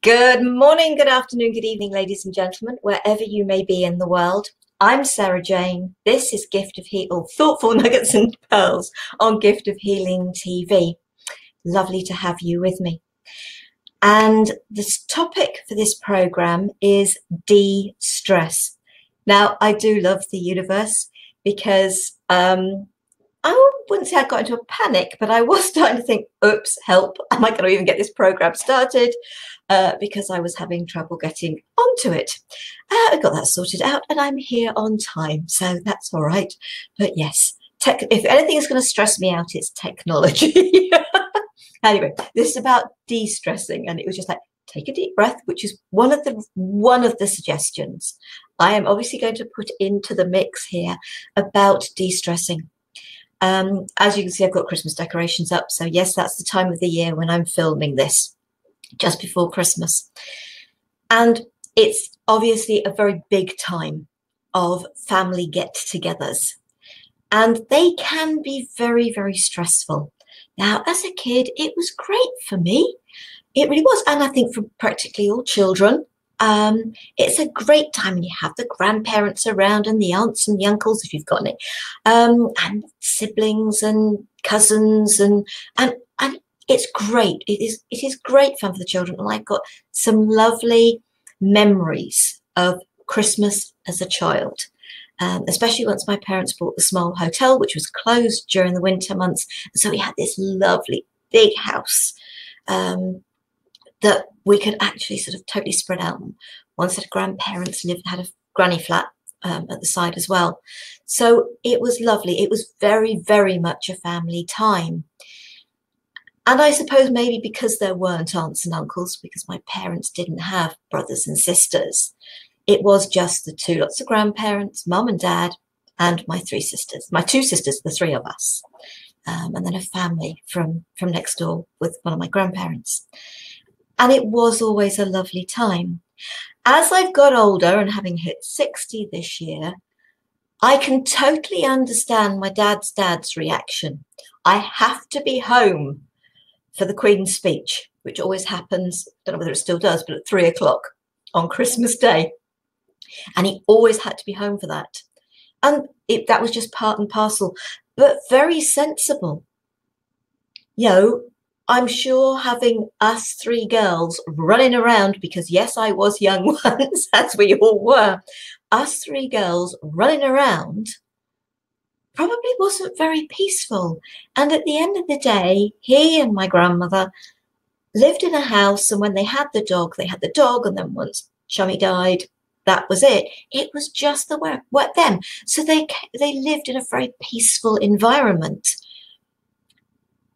Good morning, good afternoon, good evening, ladies and gentlemen, wherever you may be in the world. I'm Sara Jane. This is Gift of Heal, Thoughtful Nuggets and Pearls on Gift of Healing TV. Lovely to have you with me. And this topic for this program is de-stress. Now, I do love the universe because I wouldn't say I got into a panic, but I was starting to think, oops, help, am I going to even get this program started? Because I was having trouble getting onto it. I got that sorted out and I'm here on time, so that's all right. But yes, if anything is going to stress me out, it's technology. Anyway, this is about de-stressing, and it was just like, take a deep breath, which is one of the suggestions I am obviously going to put into the mix here about de-stressing. As you can see, I've got Christmas decorations up. So yes, that's the time of the year when I'm filming this, just before Christmas. And it's obviously a very big time of family get-togethers. And they can be very, very stressful. Now, as a kid, it was great for me. It really was. And I think for practically all children, it's a great time when you have the grandparents around and the aunts and the uncles, if you've got any, and siblings and cousins, and it's great. It is great fun for the children. And I've got some lovely memories of Christmas as a child. Especially once my parents bought the small hotel, which was closed during the winter months. So we had this lovely big house that we could actually sort of totally spread out. One set of grandparents had a granny flat at the side as well. So it was lovely. It was very, very much a family time. And I suppose maybe because there weren't aunts and uncles, because my parents didn't have brothers and sisters, it was just the two lots of grandparents, mum and dad, and my three sisters. My two sisters, the three of us, and then a family from next door with one of my grandparents. And it was always a lovely time. As I've got older and having hit 60 this year, I can totally understand my dad's reaction. I have to be home for the Queen's speech, which always happens, I don't know whether it still does, but at 3 o'clock on Christmas Day. And he always had to be home for that. And that was just part and parcel, but very sensible. You know, I'm sure having us three girls running around, because yes, I was young once, as we all were, us three girls running around probably wasn't very peaceful. And at the end of the day, he and my grandmother lived in a house, and when they had the dog, and then once Chummy died, that was it. It was just the work them. So they lived in a very peaceful environment.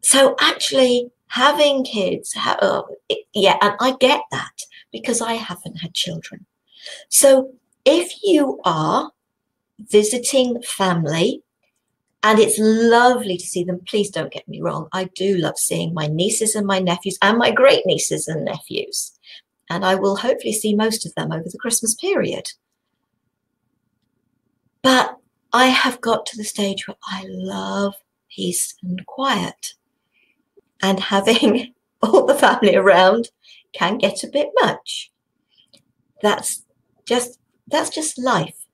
So actually having kids, yeah, and I get that because I haven't had children. So if you are visiting family, and it's lovely to see them, please don't get me wrong, I do love seeing my nieces and my nephews and my great nieces and nephews. And I will hopefully see most of them over the Christmas period. But I have got to the stage where I love peace and quiet. And having all the family around can get a bit much. That's just life.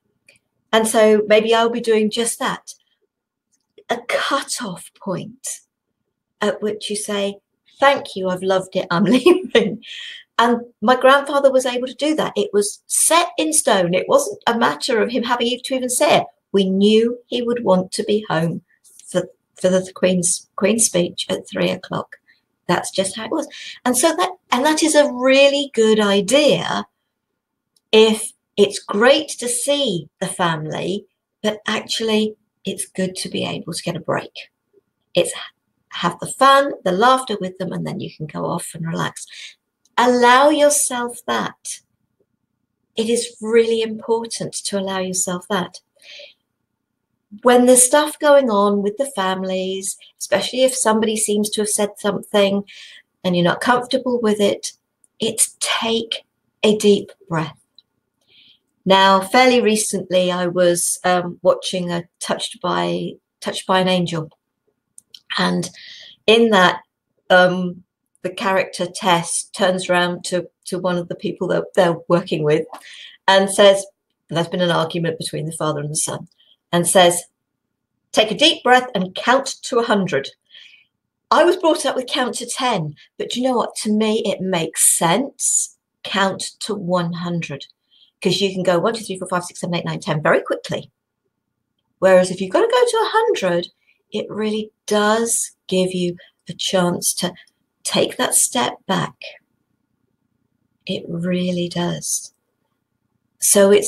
And so maybe I'll be doing just that. A cut-off point at which you say, thank you, I've loved it, I'm leaving. And my grandfather was able to do that. It was set in stone. It wasn't a matter of him having to even say it. We knew he would want to be home for the Queen's speech at 3 o'clock. That's just how it was. And so that is a really good idea if it's great to see the family, but actually it's good to be able to get a break. It's have the fun, the laughter with them, and then you can go off and relax. Allow yourself that. It is really important to allow yourself that. When there's stuff going on with the families, especially if somebody seems to have said something and you're not comfortable with it, it's take a deep breath. Now, fairly recently, I was watching a Touched by an Angel. And in that, the character Tess turns around to one of the people that they're working with and says, there's been an argument between the father and the son, and says, take a deep breath and count to 100. I was brought up with count to 10, but do you know what? To me, it makes sense. Count to 100, because you can go 1, 2, 3, 4, 5, 6, 7, 8, 9, 10 very quickly. Whereas if you've got to go to 100, it really does give you a chance to take that step back. It really does. So it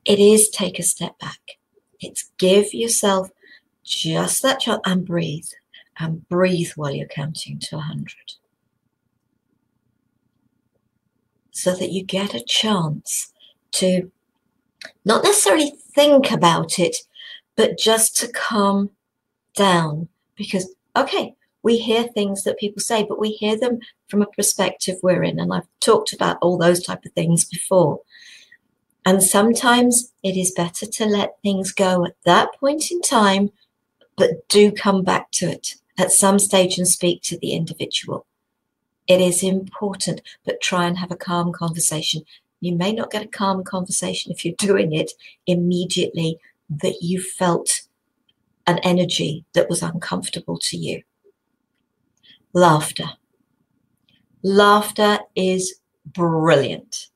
is take a step back. It's give yourself just that chance and breathe while you're counting to 100. So that you get a chance to not necessarily think about it, but just to calm down. Because, okay, we hear things that people say, but we hear them from a perspective we're in. And I've talked about all those type of things before. And sometimes it is better to let things go at that point in time, but do come back to it at some stage and speak to the individual. It is important, but try and have a calm conversation. You may not get a calm conversation if you're doing it immediately that you felt an energy that was uncomfortable to you. Laughter. Laughter is brilliant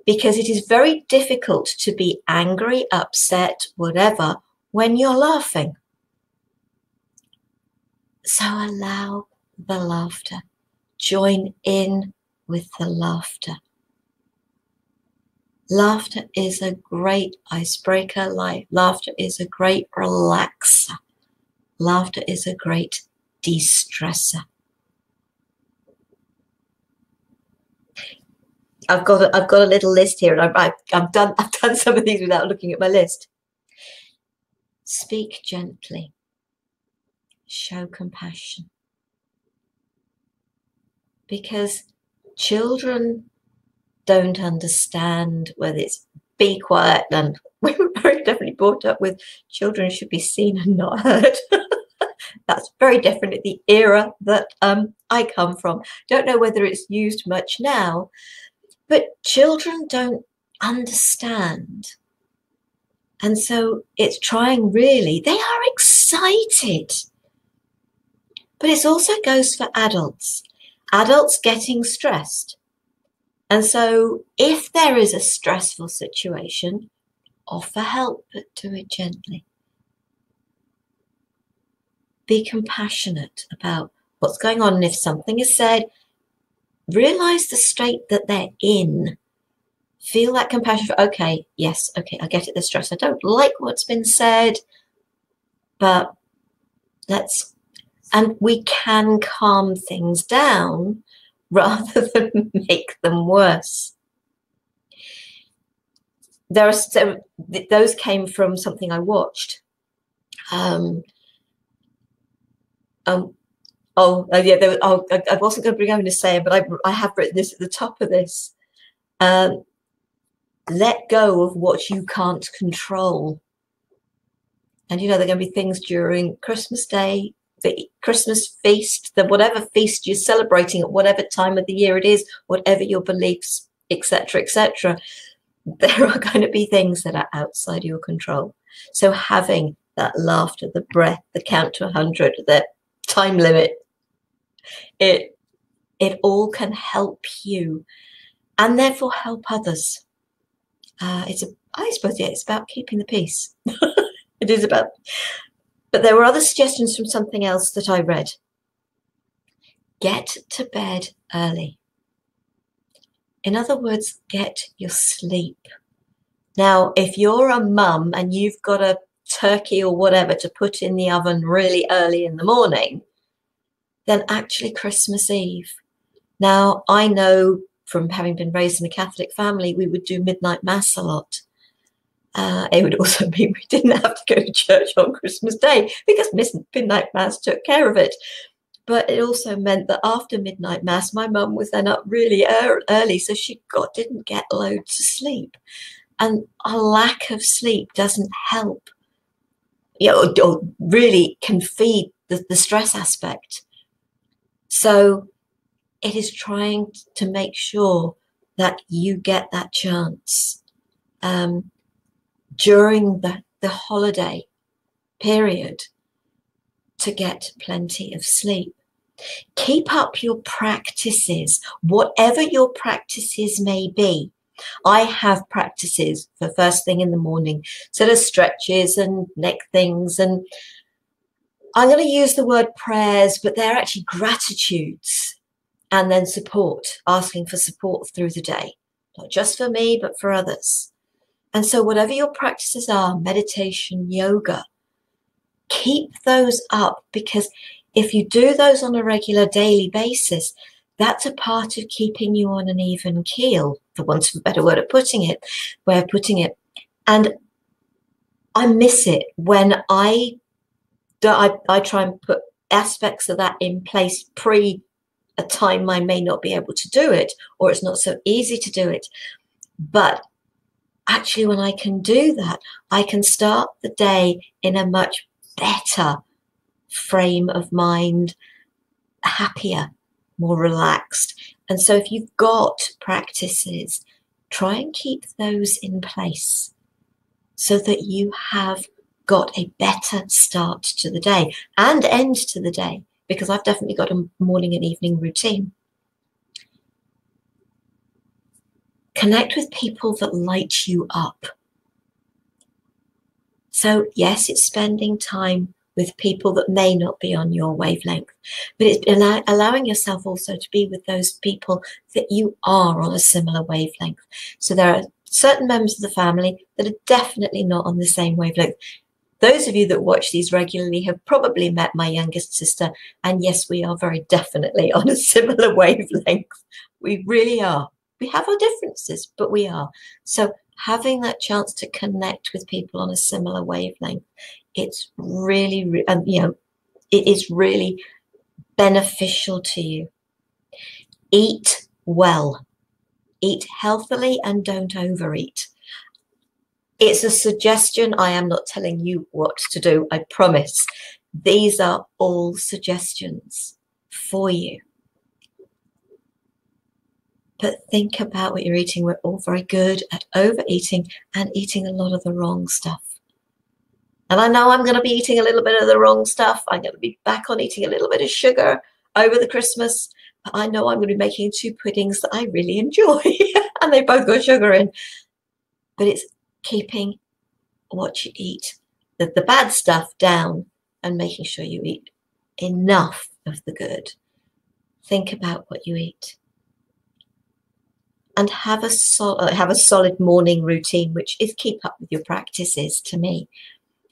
because it is very difficult to be angry, upset, whatever, when you're laughing. So allow the laughter. Join in with the laughter. Laughter is a great icebreaker. Laughter is a great relaxer. Laughter is a great de-stressor. I've got a little list here, and I've done some of these without looking at my list. Speak gently. Show compassion. Because children don't understand whether it's be quiet, and we were very definitely brought up with children should be seen and not heard. That's very definitely the era that I come from. Don't know whether it's used much now, but children don't understand. And so it's trying really, they are excited. But it also goes for adults. Adults getting stressed. And so if there is a stressful situation, offer help, but do it gently. Be compassionate about what's going on. And if something is said, realize the state that they're in. Feel that compassion for, okay, yes, okay, I get it, the stress. I don't like what's been said, but and we can calm things down rather than make them worse. Those came from something I watched. I wasn't going to bring over to say it, but I have written this at the top of this. Let go of what you can't control. And there are going to be things during Christmas Day, the Christmas feast, whatever feast you're celebrating at whatever time of the year it is, whatever your beliefs, etc., etc. There are going to be things that are outside your control. So having that laughter, the breath, the count to 100, the time limit, it all can help you and therefore help others. I suppose it's about keeping the peace. It is about, but there were other suggestions from something else that I read. Get to bed early. In other words, get your sleep. Now, if you're a mum and you've got a turkey or whatever to put in the oven really early in the morning, then actually Christmas Eve. Now, I know from having been raised in a Catholic family, we would do midnight mass a lot. It would also mean we didn't have to go to church on Christmas Day because midnight mass took care of it. But it also meant that after midnight mass, my mum was then up really early, so she didn't get loads of sleep. And a lack of sleep doesn't help, or really can feed the stress aspect. So It is trying to make sure that you get that chance during the holiday period to get plenty of sleep. Keep up your practices, whatever your practices may be. I have practices for first thing in the morning, sort of stretches and neck things. And I'm going to use the word prayers, but they're actually gratitudes, and then support, asking for support through the day, not just for me, but for others. And so whatever your practices are, meditation, yoga, keep those up, because if you do those on a regular daily basis, that's a part of keeping you on an even keel, for want of a better way of putting it. And I miss it when I try and put aspects of that in place pre a time I may not be able to do it, or it's not so easy to do it. But actually, when I can do that, I can start the day in a much better frame of mind, happier, more relaxed. And so if you've got practices, try and keep those in place so that you have got a better start to the day and end to the day, because I've definitely got a morning and evening routine. Connect with people that light you up. So yes, it's spending time with people that may not be on your wavelength, but it's allowing yourself also to be with those people that you are on a similar wavelength. So there are certain members of the family that are definitely not on the same wavelength. Those of you that watch these regularly have probably met my youngest sister, and yes, we are very definitely on a similar wavelength. We really are. We have our differences, but we are. So having that chance to connect with people on a similar wavelength, it's really, it is really beneficial to you. Eat well, eat healthily, and don't overeat. It's a suggestion. I am not telling you what to do, I promise. These are all suggestions for you. But think about what you're eating. We're all very good at overeating and eating a lot of the wrong stuff. And I know I'm going to be eating a little bit of the wrong stuff. I'm going to be back on eating a little bit of sugar over the Christmas. But I know I'm going to be making 2 puddings that I really enjoy. And they both got sugar in. But it's keeping what you eat, the bad stuff down, and making sure you eat enough of the good. Think about what you eat. And have a solid morning routine, which is keep up with your practices to me.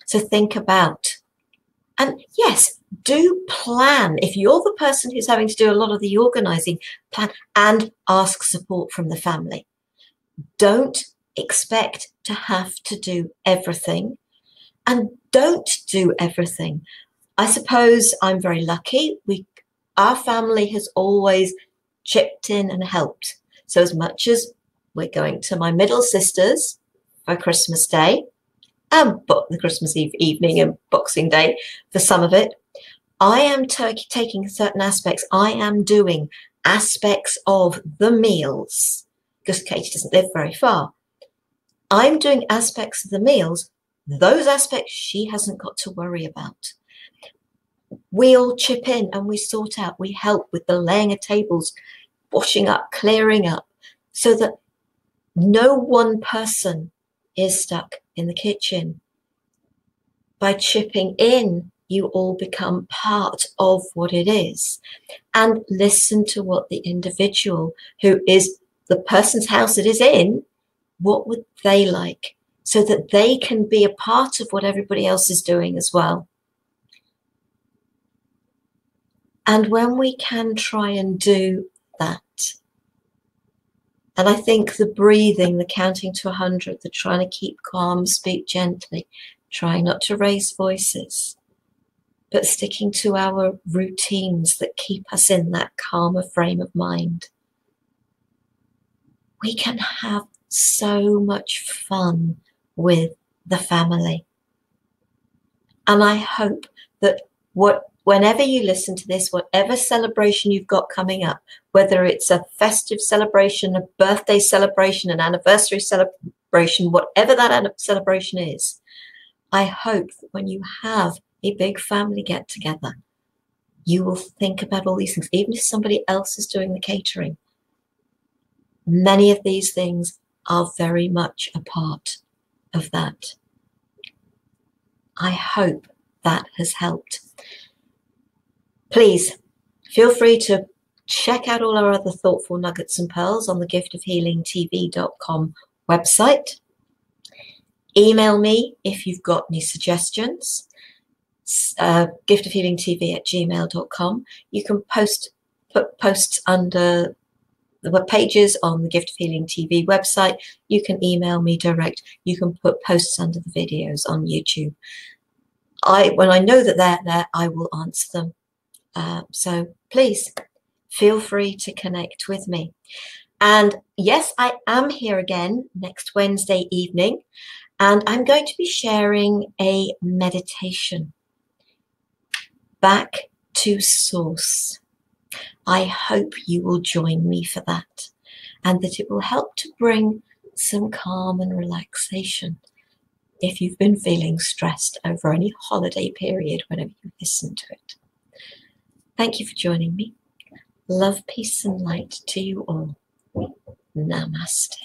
So think about, and yes, do plan. If you're the person who's having to do a lot of the organizing, plan and ask support from the family. Don't expect to have to do everything, and don't do everything. I suppose I'm very lucky. Our family has always chipped in and helped. So as much as we're going to my middle sister's for Christmas Day, but the Christmas Eve evening and Boxing Day for some of it, I am taking certain aspects. I am doing aspects of the meals, because Katie doesn't live very far. I'm doing aspects of the meals. Those aspects she hasn't got to worry about. We all chip in and we sort out. We help with the laying of tables, washing up, clearing up, so that no one person is stuck in the kitchen. By chipping in, you all become part of what it is. And listen to what the individual who is the person's house it is in, what would they like, so that they can be a part of what everybody else is doing as well. And when we can try and do that, and I think the breathing, the counting to 100, the trying to keep calm, speak gently, trying not to raise voices, but sticking to our routines that keep us in that calmer frame of mind, we can have so much fun with the family. And I hope that what whenever you listen to this, whatever celebration you've got coming up, whether it's a festive celebration, a birthday celebration, an anniversary celebration, whatever that celebration is, I hope that when you have a big family get together, you will think about all these things, even if somebody else is doing the catering. Many of these things are very much a part of that. I hope that has helped. Please feel free to check out all our other thoughtful nuggets and pearls on the giftofhealingtv.com website. Email me if you've got any suggestions. giftofhealingtv@gmail.com. You can put posts under the web pages on the Gift of Healing TV website. You can email me direct. You can put posts under the videos on YouTube. When I know that they're there, I will answer them. So please feel free to connect with me. And yes, I am here again next Wednesday evening, and I'm going to be sharing a meditation back to source. I hope you will join me for that, and that it will help to bring some calm and relaxation if you've been feeling stressed over any holiday period whenever you listen to it. Thank you for joining me. Love, peace, and light to you all. Namaste.